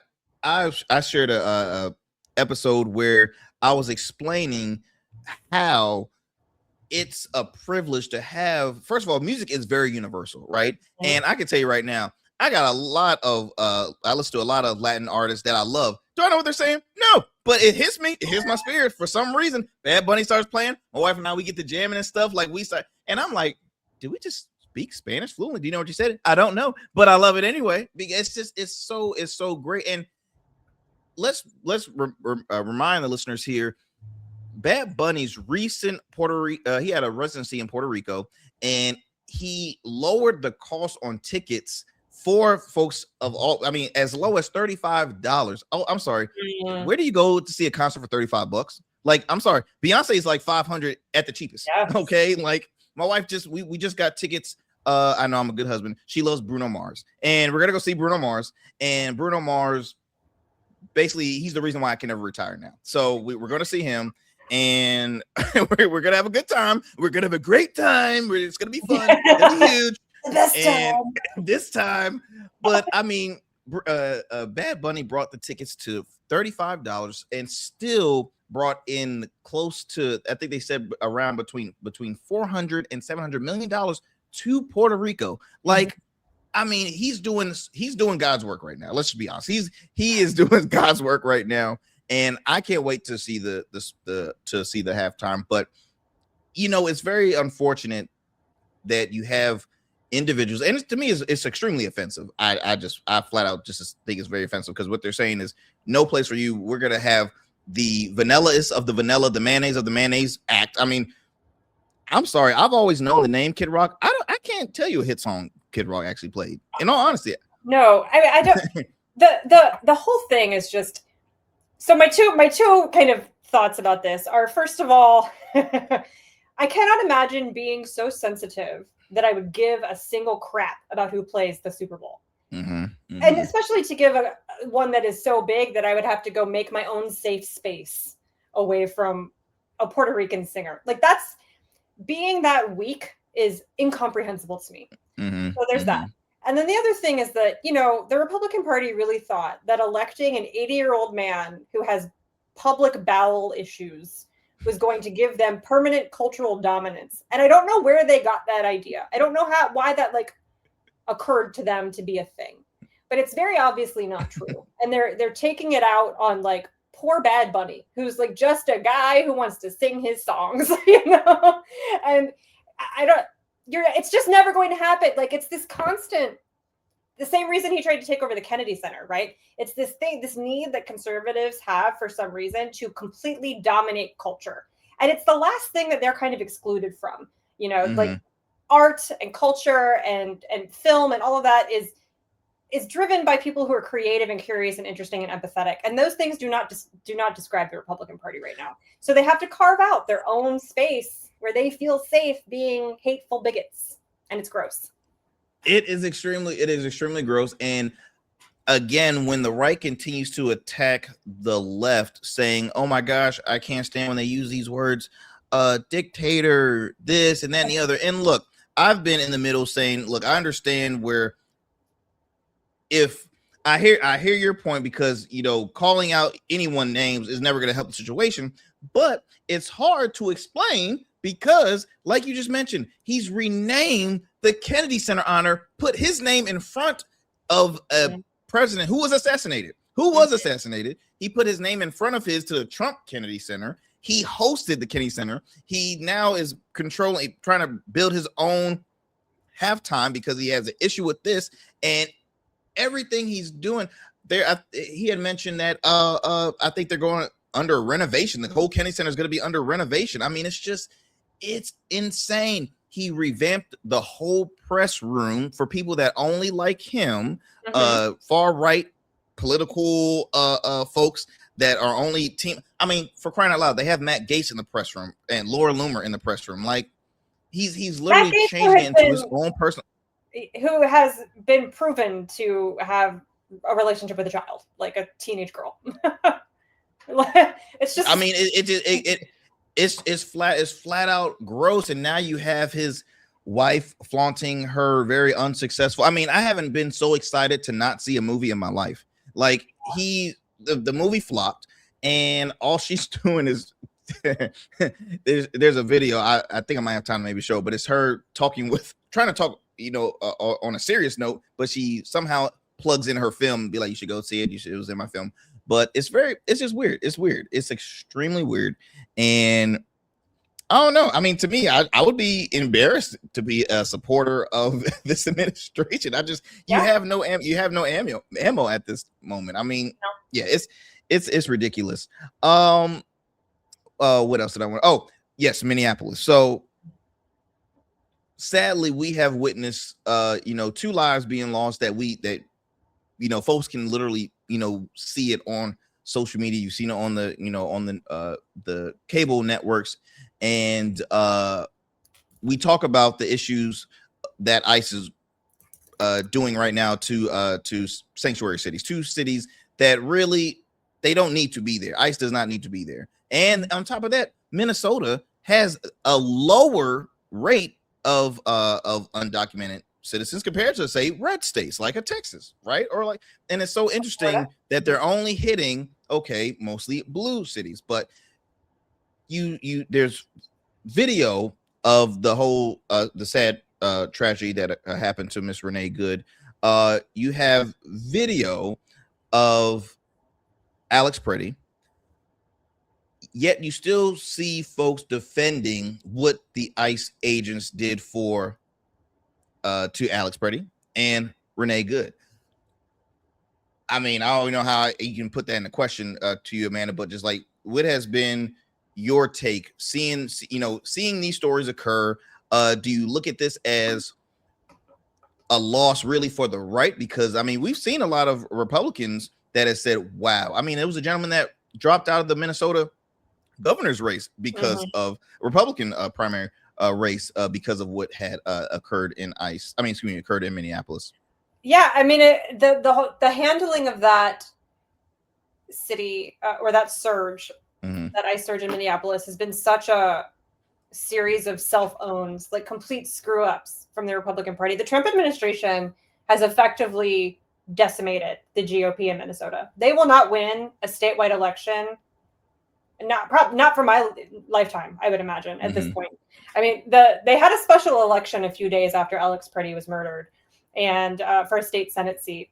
shared a episode where I was explaining how it's a privilege to have. First of all, music is very universal, right? Mm-hmm. And I can tell you right now, I got a lot of I listen to a lot of Latin artists that I love. Do I know what they're saying? No, but it hits me. It hits my spirit for some reason. Bad Bunny starts playing. My wife and I, we get to jamming and stuff. Like, we start, and I'm like, did we just speak Spanish fluently? Do you know what you said? I don't know, but I love it anyway. Because it's so great. And let's remind the listeners here. Bad Bunny's recent Puerto Rico, he had a residency in Puerto Rico, and he lowered the cost on tickets for folks of all, I mean, as low as $35. Oh, I'm sorry. Yeah. Where do you go to see a concert for $35? Like, I'm sorry, Beyonce is like $500 at the cheapest. Yes. Okay, like my wife we just got tickets. I know I'm a good husband. She loves Bruno Mars, and we're gonna go see Bruno Mars. And Bruno Mars, basically, he's the reason why I can never retire now. So we're gonna see him, and we're gonna have a good time. We're gonna have a great time. It's gonna be fun. It's gonna be huge. This time, but I mean, Bad Bunny brought the tickets to $35 and still brought in close to, I think they said around between $400 and $700 million to Puerto Rico. Like, I mean, he's doing God's work right now. Let's just be honest. He is doing God's work right now, and I can't wait to see the halftime. But it's very unfortunate that you have individuals, and to me it's extremely offensive. I flat out just think it's very offensive, because what they're saying is no place for you. We're gonna have the vanilla-ist of the vanilla, the mayonnaise of the mayonnaise act. I mean, I'm sorry, I've always known the name Kid Rock. I can't tell you a hit song Kid Rock actually played, in all honesty. No, I don't. the whole thing is just, so my two kind of thoughts about this are, first of all, I cannot imagine being so sensitive that I would give a single crap about who plays the Super Bowl. Mm-hmm. And especially to give one that is so big that I would have to go make my own safe space away from a Puerto Rican singer. Like, that's, being that weak is incomprehensible to me. Mm-hmm. So there's that. And then the other thing is that, the Republican Party really thought that electing an 80-year-old man who has public bowel issues was going to give them permanent cultural dominance. And I don't know where they got that idea. I don't know why that occurred to them to be a thing, but it's very obviously not true. And they're taking it out on poor Bad Bunny, who's just a guy who wants to sing his songs, and it's just never going to happen. It's this constant the same reason he tried to take over the Kennedy Center, right? It's this thing, this need that conservatives have for some reason to completely dominate culture. And it's the last thing that they're kind of excluded from, like art and culture and film and all of that is driven by people who are creative and curious and interesting and empathetic. And those things do not describe the Republican Party right now. So they have to carve out their own space where they feel safe being hateful bigots. And it's gross. It is extremely gross. And again, when the right continues to attack the left, saying, "Oh my gosh, I can't stand when they use these words, dictator, this and that and the other." And look, I've been in the middle saying, look, I understand where if I hear your point, because calling out anyone names is never going to help the situation, but it's hard to explain because, like you just mentioned, he's renamed the Kennedy Center honor, put his name in front of a president who was assassinated. He put his name in front of his to the Trump Kennedy Center. He hosted the Kennedy Center. He now is trying to build his own halftime because he has an issue with this and everything he's doing there. He had mentioned that I think they're going under renovation. The whole Kennedy Center is going to be under renovation. I mean, it's insane. He revamped the whole press room for people that only like him, far right political folks that are only team. I mean, for crying out loud, they have Matt Gaetz in the press room and Laura Loomer in the press room. Like he's literally changing into his own person. Who has been proven to have a relationship with a child, like a teenage girl. It's just. I mean, it's flat out gross. And now you have his wife flaunting her very unsuccessful. I mean, I haven't been so excited to not see a movie in my life. Like the movie flopped, and all she's doing is there's a video. I think I might have time to maybe show, but it's her trying to talk, on a serious note, but she somehow plugs in her film and be like, you should go see it. It was in my film. But it's just weird. It's weird. It's extremely weird. And I don't know. I mean, to me, I would be embarrassed to be a supporter of this administration. You have no ammo at this moment. I mean, yeah, it's ridiculous. What else did I want? Oh, yes, Minneapolis. So sadly, we have witnessed, 2 lives being lost that folks can literally, see it on social media. You've seen it on the cable networks. And we talk about the issues that ICE is doing right now to sanctuary cities, 2 cities that really, they don't need to be there. ICE does not need to be there. And on top of that, Minnesota has a lower rate of undocumented citizens compared to, say, red states like a Texas, right? And it's so interesting that they're only hitting, mostly blue cities, but there's video of the whole the sad tragedy that happened to Miss Renee Good. You have video of Alex Pretty, yet you still see folks defending what the ICE agents did to Alex Pretty and Renee Good. I mean, I don't know how you can put that in the question to you, Amanda, but just like, what has been your take seeing these stories occur? Do you look at this as a loss really for the right? Because I mean, we've seen a lot of Republicans that have said, wow. I mean, it was a gentleman that dropped out of the Minnesota governor's race because of Republican primary race because of what had occurred in occurred in Minneapolis. Yeah, I mean, the handling of that city or that surge, that ICE surge in Minneapolis, has been such a series of self-owns, like complete screw-ups from the Republican Party. The Trump administration has effectively decimated the GOP in Minnesota. They will not win a statewide election. Not for my lifetime, I would imagine, at this point. I mean, they had a special election a few days after Alex Pretty was murdered, and for a state Senate seat.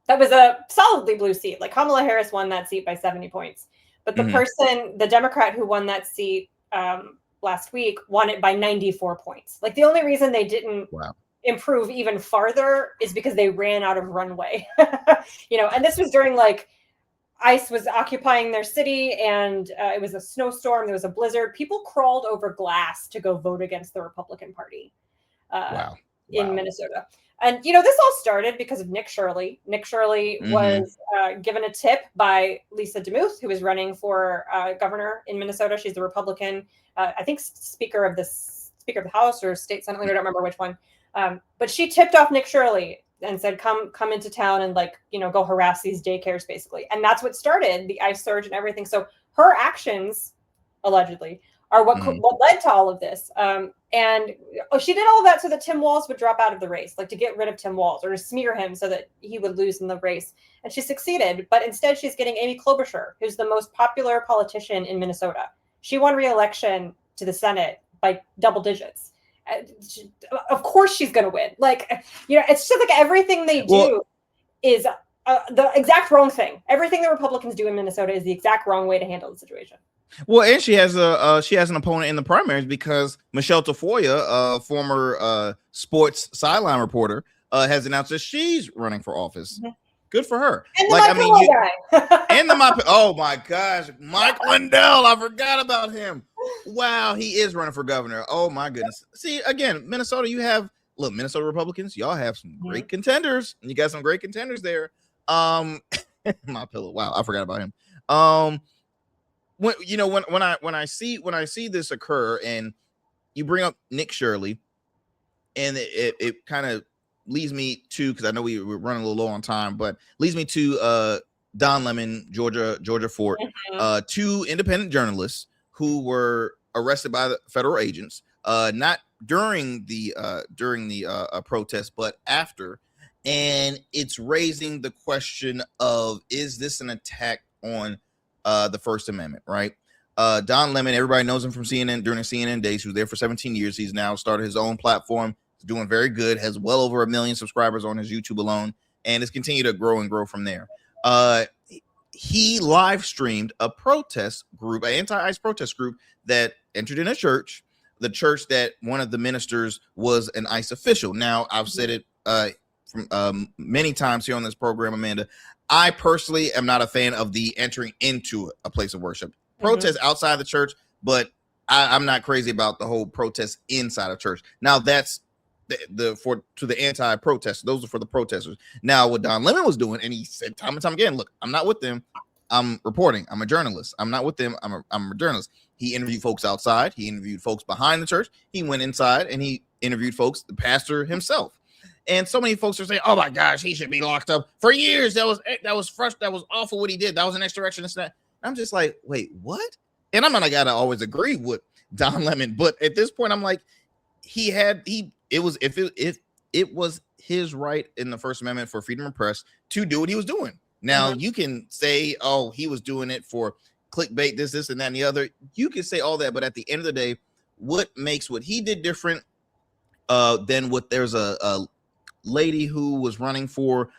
That was a solidly blue seat. Like, Kamala Harris won that seat by 70 points. But the Democrat who won that seat last week won it by 94 points. Like, the only reason they didn't improve even farther is because they ran out of runway. And this was during like ICE was occupying their city, and it was a snowstorm. There was a blizzard. People crawled over glass to go vote against the Republican Party in Minnesota. And, this all started because of Nick Shirley. Nick Shirley was given a tip by Lisa DeMuth, who was running for governor in Minnesota. She's the Republican, I think, Speaker of the House or State Senate leader. I don't remember which one. But she tipped off Nick Shirley and said, come into town and go harass these daycares, basically. And that's what started the ICE surge and everything. So her actions, allegedly, are what led to all of this. And she did all of that so that Tim Walz would drop out of the race, like to get rid of Tim Walz or to smear him so that he would lose in the race. And she succeeded. But instead, she's getting Amy Klobuchar, who's the most popular politician in Minnesota. She won re-election to the Senate by double digits. Of course she's going to win. It's just like everything they do is the exact wrong thing. Everything the Republicans do in Minnesota is the exact wrong way to handle the situation. Well, and she has an opponent in the primaries because Michelle Tafoya, former sports sideline reporter, has announced that she's running for office. Good for her. And the guy. And the oh my gosh, Mike Lindell. I forgot about him. Wow, he is running for governor. Oh my goodness. See, again, Minnesota, Minnesota Republicans, y'all have some great contenders, and you got some great contenders there. My pillow. Wow, I forgot about him. When I see this occur, and you bring up Nick Shirley, and it kind of leads me to, because I know we're running a little low on time, but leads me to Don Lemon, Georgia Fort, two independent journalists who were arrested by the federal agents, not during the protest, but after. And it's raising the question of, is this an attack on the First Amendment, right? Don Lemon, everybody knows him from CNN during the CNN days. He was there for 17 years. He's now started his own platform. He's doing very good, has well over 1 million subscribers on his YouTube alone, and has continued to grow and grow from there. He live streamed a protest group, an anti-ICE protest group that entered in a church, the church that one of the ministers was an ICE official. Now, I've said it from many times here on this program, Amanda. I personally am not a fan of the entering into a place of worship. Protest outside the church, but I'm not crazy about the whole protest inside of church. Now, that's to the anti-protest. Those are for the protesters. Now, what Don Lemon was doing, and he said time and time again, look, I'm not with them. I'm reporting. I'm a journalist. I'm not with them. I'm a journalist. He interviewed folks outside. He interviewed folks behind the church. He went inside and he interviewed folks, the pastor himself. And so many folks are saying, "Oh my gosh, he should be locked up for years." That was fresh. That was awful what he did. That was an extraction. And that. I'm just like, wait, what? And I'm not gotta always agree with Don Lemon, but at this point, I'm like, it was his right in the First Amendment for freedom of press to do what he was doing. Now you can say, "Oh, he was doing it for clickbait, this, and that, and the other." You can say all that, but at the end of the day, what makes what he did different than what there's a lady who was running for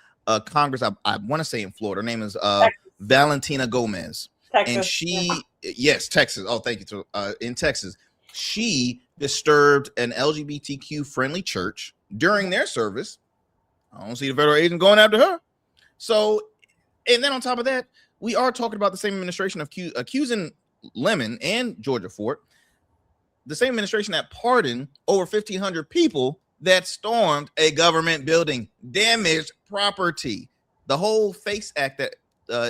Congress, I want to say in Florida. Her name is Valentina Gomez. Texas. And she, yes, Texas. Oh, thank you. In Texas, she disturbed an LGBTQ friendly church during their service. I don't see the federal agent going after her. So, and then on top of that, we are talking about the same administration accusing Lemon and Georgia Fort, the same administration that pardoned over 1,500 people that stormed a government building, damaged property. The whole FACE Act that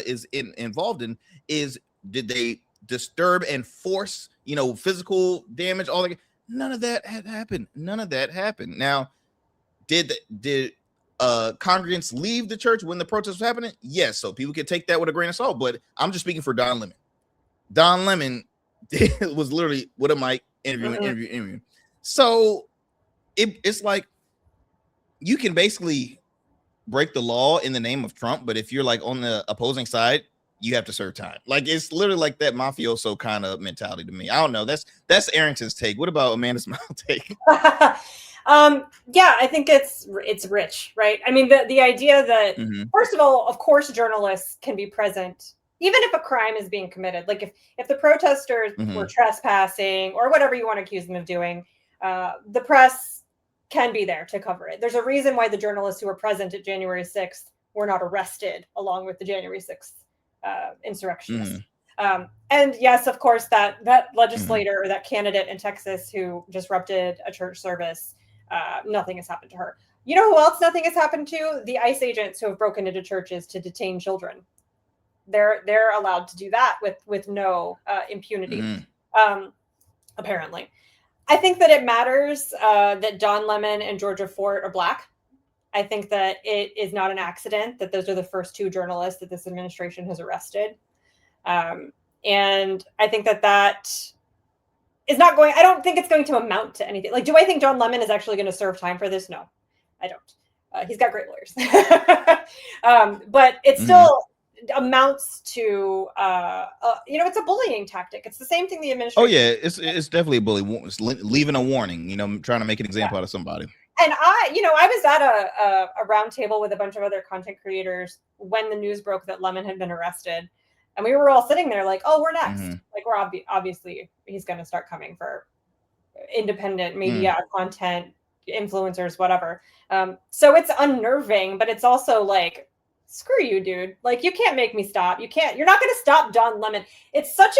is involved in is, did they disturb and force, physical damage? All that. None of that had happened. None of that happened. Now, did congregants leave the church when the protest was happening? Yes. So people can take that with a grain of salt. But I'm just speaking for Don Lemon. Don Lemon was literally with a mic interviewing. So it's like you can basically break the law in the name of Trump, but if you're like on the opposing side, you have to serve time. Like it's literally like that mafioso kind of mentality to me. I don't know. That's Arrington's take. What about Amanda's take? Yeah, I think it's rich, right? I mean, the idea that first of all, of course, journalists can be present even if a crime is being committed. Like if the protesters were trespassing or whatever you want to accuse them of doing, the press can be there to cover it. There's a reason why the journalists who were present at January 6th were not arrested along with the January 6th insurrectionists. And yes, of course, that legislator or that candidate in Texas who disrupted a church service, nothing has happened to her. You know who else nothing has happened to? The ICE agents who have broken into churches to detain children. They're allowed to do that with no impunity, apparently. I think that it matters that Don Lemon and Georgia Fort are Black. I think that it is not an accident that those are the first 2 journalists that this administration has arrested. And I think that is not going, I don't think it's going to amount to anything. Like, do I think Don Lemon is actually going to serve time for this? No, I don't. He's got great lawyers. But it still amounts to, it's a bullying tactic. It's the same thing the administration. Oh yeah, it's definitely a bully. It's leaving a warning, trying to make an example out of somebody. And I was at a round table with a bunch of other content creators when the news broke that Lemon had been arrested. And we were all sitting there like, oh, we're next. Like, we're obviously he's going to start coming for independent media, content, influencers, whatever. So it's unnerving, but it's also like, screw you, dude. Like, you can't make me stop. You're not going to stop Don Lemon. It's such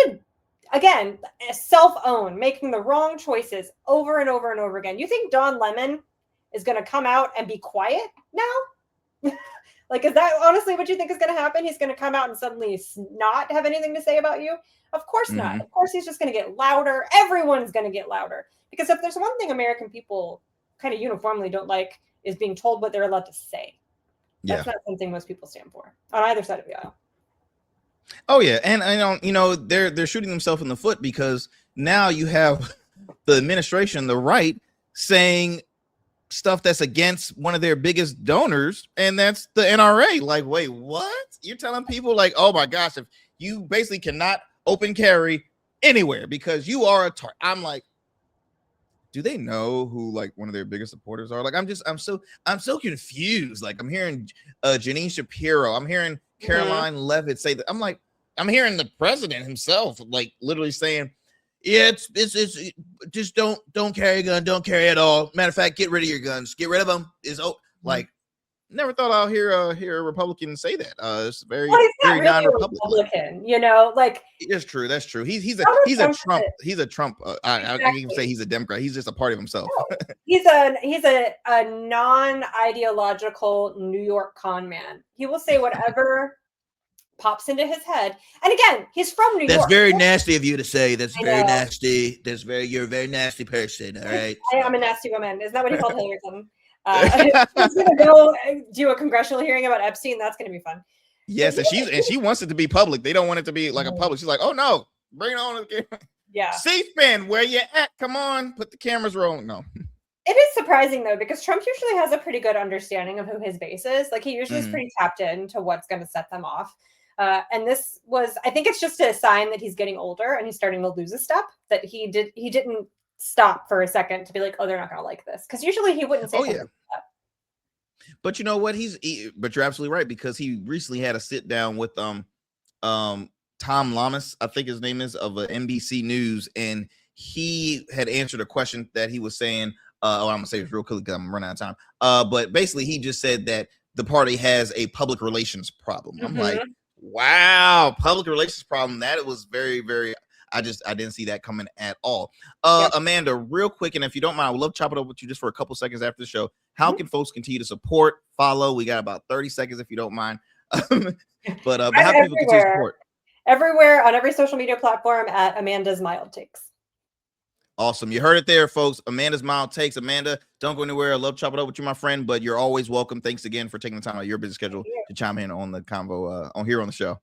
a self-own, making the wrong choices over and over and over again. You think Don Lemon is going to come out and be quiet now? Like, is that honestly what you think is going to happen? He's going to come out and suddenly not have anything to say about you? Of course not. Of course, he's just going to get louder. Everyone's going to get louder. Because if there's one thing American people kind of uniformly don't like is being told what they're allowed to say. That's not something most people stand for on either side of the aisle. Oh yeah, and they're shooting themselves in the foot because now you have the administration, the right, saying stuff that's against one of their biggest donors, and that's the NRA. Like, wait, what? You're telling people like, oh my gosh, if you basically cannot open carry anywhere because you are a target. I'm like, do they know who like one of their biggest supporters are? Like, I'm so confused. Like, I'm hearing Janine Shapiro, I'm hearing Caroline Levitt say that. I'm like, I'm hearing the president himself like literally saying, yeah, it's just don't carry a gun, don't carry at all. Matter of fact, get rid of your guns, get rid of them. Like, never thought I'll hear a Republican say that. It's very very really non-Republican. Like, it's true. That's true. He's a Trump. He's a Trump. I can even say he's a Democrat. He's just a part of himself. No, he's a non-ideological New York con man. He will say whatever pops into his head. And again, he's from New York. That's very nasty of you to say. That's very nasty. You're a very nasty person. All right. I am a nasty woman. Isn't that what he called Hillary Clinton? He's gonna go do a congressional hearing about Epstein. That's gonna be fun. Yes, and she wants it to be public. They don't want it to be like a public. She's like, oh no, bring it on again. Yeah. C-SPAN, where you at? Come on, put the cameras rolling. No. It is surprising though, because Trump usually has a pretty good understanding of who his base is. Like, he usually is pretty tapped into what's going to set them off. And this was, I think it's just a sign that he's getting older and he's starting to lose a step, that he didn't stop for a second to be like, oh, they're not going to like this. Because usually he wouldn't say like that. But you know what? But you're absolutely right, because he recently had a sit down with Tom Lamas, I think his name is, of NBC News, and he had answered a question that he was saying. I'm gonna say this real quickly because I'm running out of time. But basically, he just said that the party has a public relations problem. I'm like, wow, public relations problem. That was very, very. I didn't see that coming at all. Amanda, real quick, and if you don't mind, I would love to chop it up with you just for a couple seconds after the show. How can folks continue to support, follow? We got about 30 seconds if you don't mind. But how can people continue to support? Everywhere, on every social media platform at Amanda's Mild Takes. Awesome. You heard it there, folks. Amanda's Mild Takes. Amanda, don't go anywhere. I love chopping it up with you, my friend, but you're always welcome. Thanks again for taking the time out of your busy schedule to chime in on the convo on here on the show.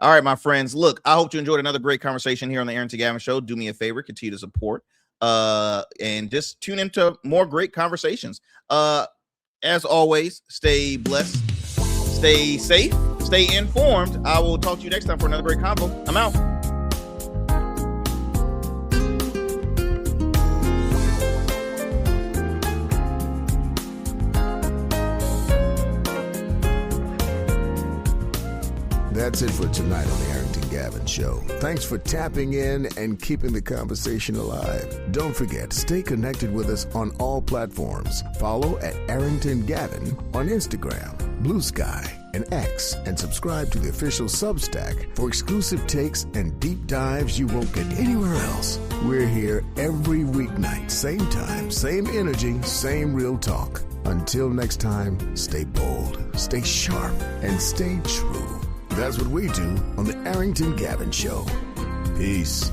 All right, my friends. Look, I hope you enjoyed another great conversation here on the Arrington Gavin Show. Do me a favor, continue to support and just tune into more great conversations. As always, stay blessed, stay safe, stay informed. I will talk to you next time for another great convo. I'm out. That's it for tonight on the Arrington Gavin Show. Thanks for tapping in and keeping the conversation alive. Don't forget, stay connected with us on all platforms. Follow at Arrington Gavin on Instagram, Blue Sky, and X, and subscribe to the official Substack for exclusive takes and deep dives you won't get anywhere else. We're here every weeknight, same time, same energy, same real talk. Until next time, stay bold, stay sharp, and stay true. That's what we do on the Arrington Gavin Show. Peace.